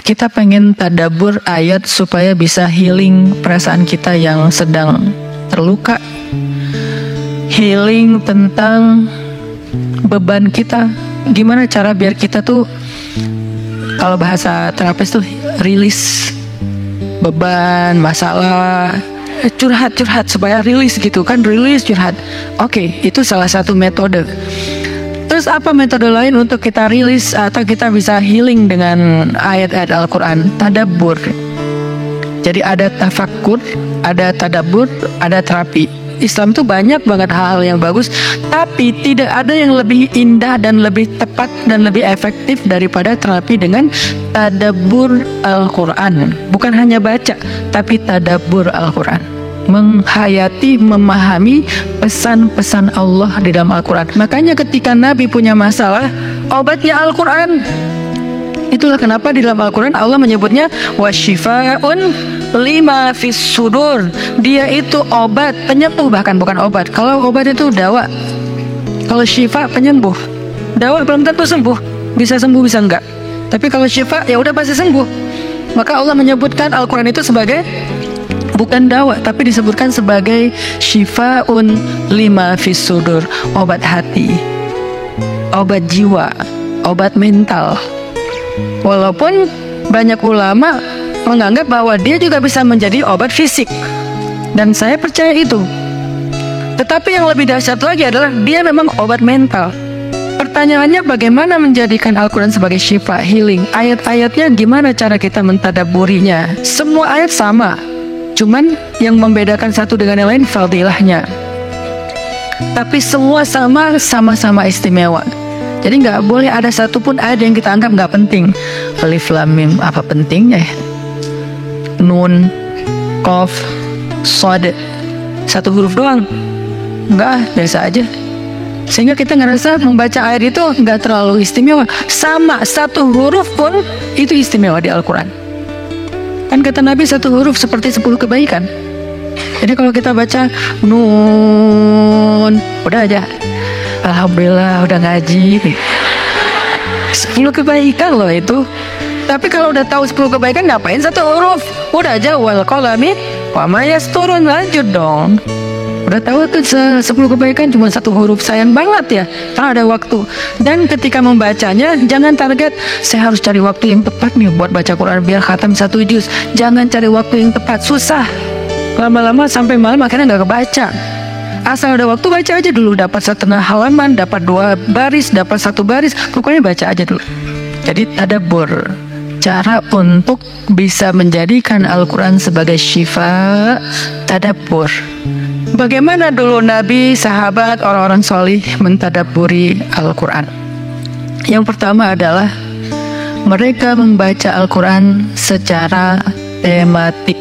kita pengen tadabbur ayat supaya bisa healing perasaan kita yang sedang terluka, healing tentang beban kita. Gimana cara biar kita tuh, kalau bahasa terapis tuh, rilis beban, masalah, curhat supaya rilis gitu kan, rilis curhat. Oke, itu salah satu metode. Terus apa metode lain untuk kita rilis atau kita bisa healing dengan ayat-ayat Al-Quran? Tadabbur. Jadi ada tafakkur, ada tadabbur, ada terapi. Islam tuh banyak banget hal-hal yang bagus, tapi tidak ada yang lebih indah dan lebih tepat dan lebih efektif daripada terapi dengan tadabbur Al-Quran. Bukan hanya baca, tapi tadabbur Al-Quran. Menghayati, memahami pesan-pesan Allah di dalam Al-Quran. Makanya ketika Nabi punya masalah, obatnya Al-Quran. Itulah kenapa di dalam Al-Quran Allah menyebutnya wasyifa'un lima fis sudur. Dia itu obat, penyembuh, bahkan bukan obat. Kalau obat itu dawa, kalau syifa penyembuh. Dawa belum tentu sembuh, bisa sembuh bisa enggak. Tapi kalau syifa ya udah pasti sembuh. Maka Allah menyebutkan Al-Quran itu sebagai bukan dawa, tapi disebutkan sebagai syifaun lima fis sudur, obat hati, obat jiwa, obat mental. Walaupun banyak ulama menganggap bahwa dia juga bisa menjadi obat fisik, dan saya percaya itu. Tetapi yang lebih dahsyat lagi adalah dia memang obat mental. Pertanyaannya, bagaimana menjadikan Al-Quran sebagai syifa, healing? Ayat-ayatnya gimana cara kita mentadabburinya? Semua ayat sama, cuman yang membedakan satu dengan yang lain fadilahnya. Tapi semua sama-sama istimewa. Jadi nggak boleh ada satupun ayat yang kita anggap nggak penting. Alif Lam Mim, apa pentingnya ya? Nun, Qaf, Shad, satu huruf doang. Nggak, biasa aja. Sehingga kita ngerasa membaca ayat itu nggak terlalu istimewa. Sama, satu huruf pun itu istimewa di Al-Quran. Kan kata Nabi, satu huruf seperti 10 kebaikan. Jadi kalau kita baca Nun, udah aja, alhamdulillah udah ngaji. 10 kebaikan loh itu. Tapi kalau udah tahu 10 kebaikan, ngapain satu huruf? Udah aja wal qalami wa ma yasturun, lanjut dong. Udah tahu tuh 10 kebaikan cuma satu huruf, sayang banget ya kalau ada waktu. Dan ketika membacanya, jangan target saya harus cari waktu yang tepat nih buat baca Quran biar khatam 1 juz. Jangan cari waktu yang tepat, susah. Lama-lama sampai malam akhirnya nggak kebaca. Asal ada waktu baca aja dulu, dapat setengah halaman, dapat 2 baris, dapat 1 baris, pokoknya baca aja dulu. Jadi tadabbur, cara untuk bisa menjadikan Al-Quran sebagai syifa, tadabbur. Bagaimana dulu Nabi, sahabat, orang-orang solih mentadabburi Al-Quran? Yang pertama adalah mereka membaca Al-Quran secara tematik,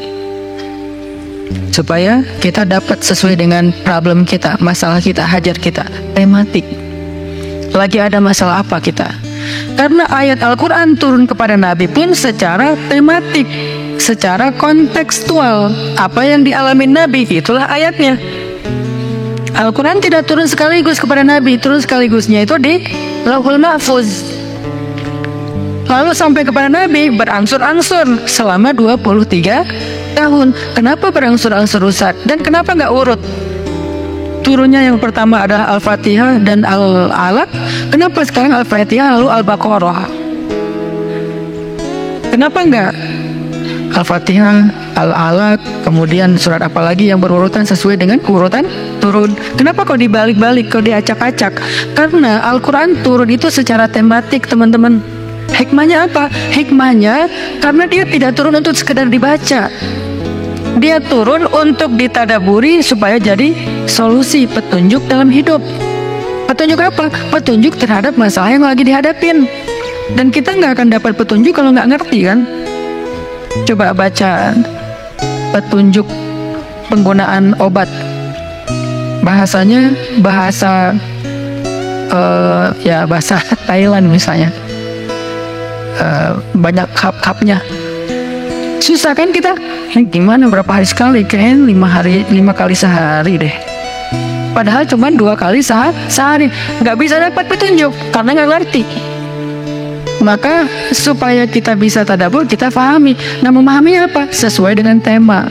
supaya kita dapat sesuai dengan problem kita, masalah kita, hajat kita. Tematik. Lagi ada masalah apa kita? Karena ayat Al-Quran turun kepada Nabi pun secara tematik, secara kontekstual. Apa yang dialami Nabi, itulah ayatnya. Al-Quran tidak turun sekaligus kepada Nabi, turun sekaligusnya itu di Lauhul Mahfuz. Lalu sampai kepada Nabi berangsur-angsur selama 23 tahun. Kenapa berangsur-angsur, Ustaz? Dan kenapa nggak urut? Turunnya yang pertama adalah Al-Fatihah dan Al-Alaq. Kenapa sekarang Al-Fatihah lalu Al-Baqarah? Kenapa nggak Al-Fatihah, Al-Alaq, kemudian surat apa lagi yang berurutan sesuai dengan urutan turun? Kenapa kok dibalik-balik, kok diacak-acak? Karena Al-Quran turun itu secara tematik, teman-teman. Hikmahnya apa? Hikmahnya karena dia tidak turun untuk sekedar dibaca. Dia turun untuk ditadaburi supaya jadi solusi, petunjuk dalam hidup. Petunjuk apa? Petunjuk terhadap masalah yang lagi dihadapin. Dan kita nggak akan dapat petunjuk kalau nggak ngerti kan? Coba baca petunjuk penggunaan obat. Bahasanya bahasa bahasa Thailand misalnya. Banyak kap-kapnya. Susah kan kita? Gimana berapa hari sekali? Kayaknya 5 kali sehari deh. Padahal cuma 2 kali sehari. Nggak bisa dapat petunjuk karena nggak ngerti. Maka supaya kita bisa tadabbur, kita pahami. Nah, memahami apa? Sesuai dengan tema.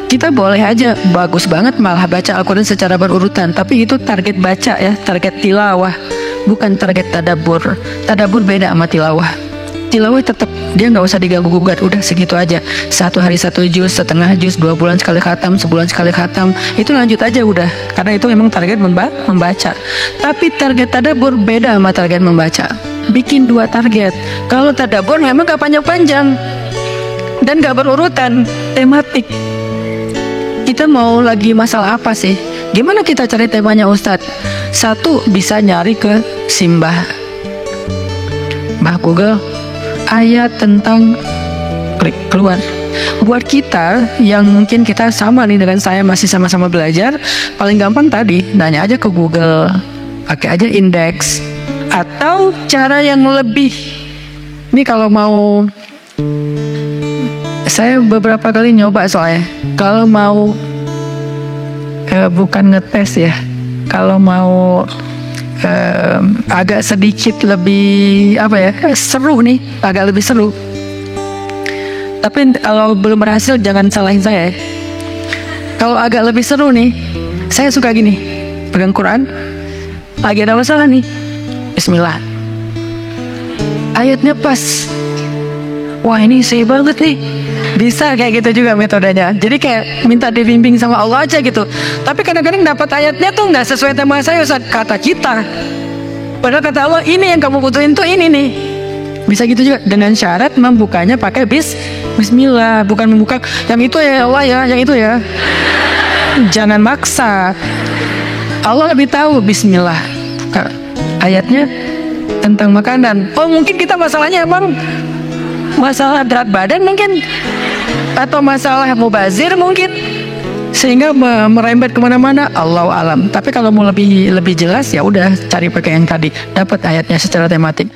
Kita boleh aja bagus banget malah baca Al-Quran secara berurutan, tapi itu target baca ya, target tilawah, bukan target tadabbur. Tadabbur beda sama tilawah. Tilawah tetap dia nggak usah diganggu gugat, udah segitu aja. 1 hari 1 juz, setengah juz, 2 bulan sekali khatam, sebulan sekali khatam, itu lanjut aja udah. Karena itu memang target membaca. Tapi target tadabbur beda sama target membaca. Bikin 2 target. Kalau tadabbur memang gak panjang-panjang dan gak berurutan, tematik. Kita mau lagi masalah apa sih? Gimana kita cari temanya Ustadz? 1, bisa nyari ke Simbah Google, ayat tentang, klik keluar. Buat kita yang mungkin kita sama nih dengan saya, masih sama-sama belajar, paling gampang tadi nanya aja ke Google, pakai aja indeks. Atau cara yang lebih, ini kalau mau, saya beberapa kali nyoba soalnya, kalau mau bukan ngetes ya, kalau mau agak sedikit lebih apa ya, seru nih, agak lebih seru. Tapi kalau belum berhasil jangan salahin saya. Kalau agak lebih seru nih, saya suka gini, pegang Quran, lagi ada masalah nih, Bismillah, ayatnya pas, wah ini sih banget nih. Bisa kayak gitu juga metodenya. Jadi kayak minta dibimbing sama Allah aja gitu. Tapi kadang-kadang dapat ayatnya tuh nggak sesuai tema saya, Ustaz, kata kita. Padahal kata Allah, ini yang kamu butuhin tuh ini nih. Bisa gitu juga, dengan syarat membukanya pakai Bismillah, bukan membuka yang itu ya Allah ya, yang itu ya. Jangan maksa. Allah lebih tahu. Bismillah. Ayatnya tentang makanan. Oh mungkin kita masalahnya emang masalah berat badan mungkin, atau masalah mubazir mungkin, sehingga merembet kemana-mana. Allahu alam. Tapi kalau mau lebih jelas ya udah cari pakai yang tadi, dapat ayatnya secara tematik.